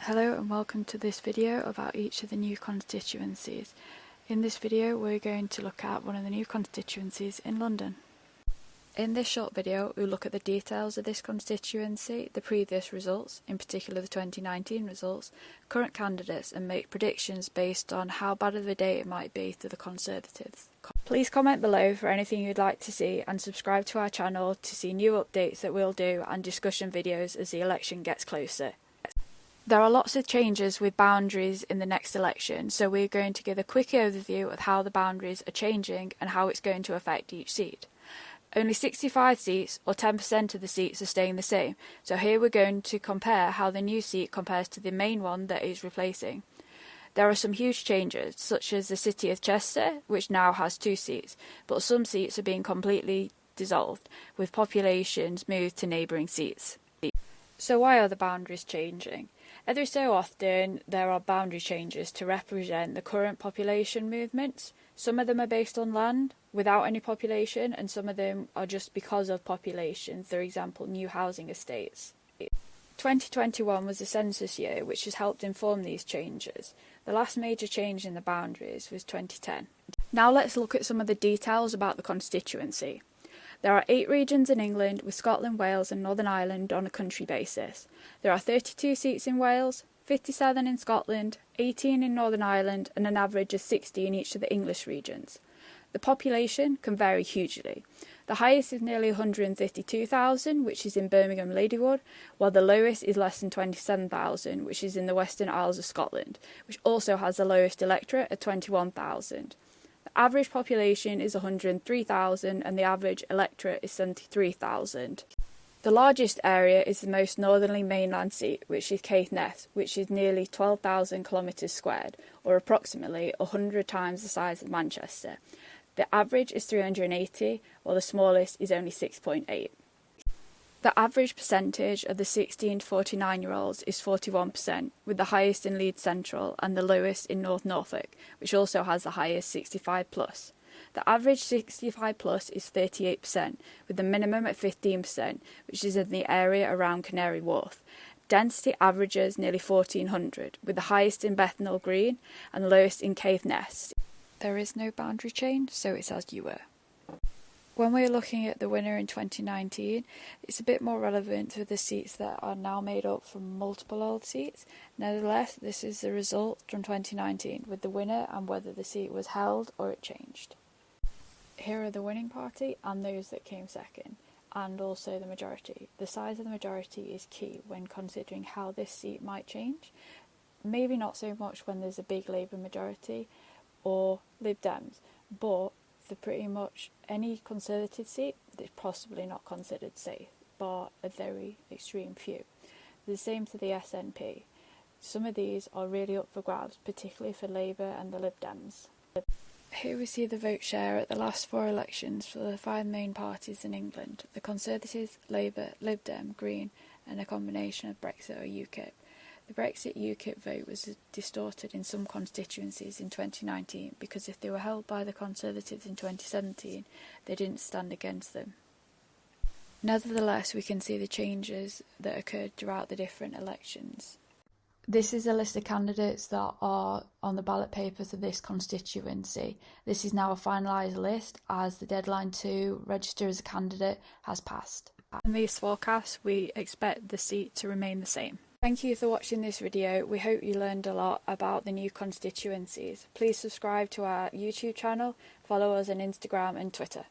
Hello and welcome to this video about each of the new constituencies. In this video we're going to look at one of the new constituencies in London. In this short video we'll look at the details of this constituency, the previous results, in particular the 2019 results, current candidates, and make predictions based on how bad of a day it might be to the Conservatives. Please comment below for anything you'd like to see and subscribe to our channel to see new updates that we'll do and discussion videos as the election gets closer. There are lots of changes with boundaries in the next election, so we're going to give a quick overview of how the boundaries are changing and how it's going to affect each seat. Only 65 seats, or 10% of the seats, are staying the same, so here we're going to compare how the new seat compares to the main one that is replacing. There are some huge changes, such as the City of Chester, which now has 2 seats, but some seats are being completely dissolved, with populations moved to neighbouring seats. So why are the boundaries changing? Every so often there are boundary changes to represent the current population movements. Some of them are based on land without any population, and some of them are just because of population, for example new housing estates. 2021 was the census year, which has helped inform these changes. The last major change in the boundaries was 2010. Now let's look at some of the details about the constituency. There are 8 regions in England, with Scotland, Wales and Northern Ireland on a country basis. There are 32 seats in Wales, 57 in Scotland, 18 in Northern Ireland and an average of 60 in each of the English regions. The population can vary hugely. The highest is nearly 152,000, which is in Birmingham Ladywood, while the lowest is less than 27,000, which is in the Western Isles of Scotland, which also has the lowest electorate at 21,000. The average population is 103,000 and the average electorate is 73,000. The largest area is the most northerly mainland seat, which is Caithness, which is nearly 12,000 kilometres squared, or approximately 100 times the size of Manchester. The average is 380, while the smallest is only 6.8. The average percentage of the 16 to 49-year-olds is 41%, with the highest in Leeds Central and the lowest in North Norfolk, which also has the highest 65+. The average 65+ is 38%, with the minimum at 15%, which is in the area around Canary Wharf. Density averages nearly 1,400, with the highest in Bethnal Green and the lowest in Caithness. There is no boundary change, so it's as you were. When we're looking at the winner in 2019, it's a bit more relevant to the seats that are now made up from multiple old seats. Nevertheless, this is the result from 2019, with the winner and whether the seat was held or it changed. Here are the winning party and those that came second, and also the majority. The size of the majority is key when considering how this seat might change. Maybe not so much when there's a big Labour majority or Lib Dems, but for pretty much any Conservative seat, it's possibly not considered safe, bar a very extreme few. The same for the SNP. Some of these are really up for grabs, particularly for Labour and the Lib Dems. Here we see the vote share at the last 4 elections for the 5 main parties in England: the Conservatives, Labour, Lib Dem, Green and a combination of Brexit or UKIP. The Brexit UKIP vote was distorted in some constituencies in 2019 because if they were held by the Conservatives in 2017, they didn't stand against them. Nevertheless, we can see the changes that occurred throughout the different elections. This is a list of candidates that are on the ballot paper for this constituency. This is now a finalised list as the deadline to register as a candidate has passed. In these forecasts, we expect the seat to remain the same. Thank you for watching this video. We hope you learned a lot about the new constituencies. Please subscribe to our YouTube channel, follow us on Instagram and Twitter.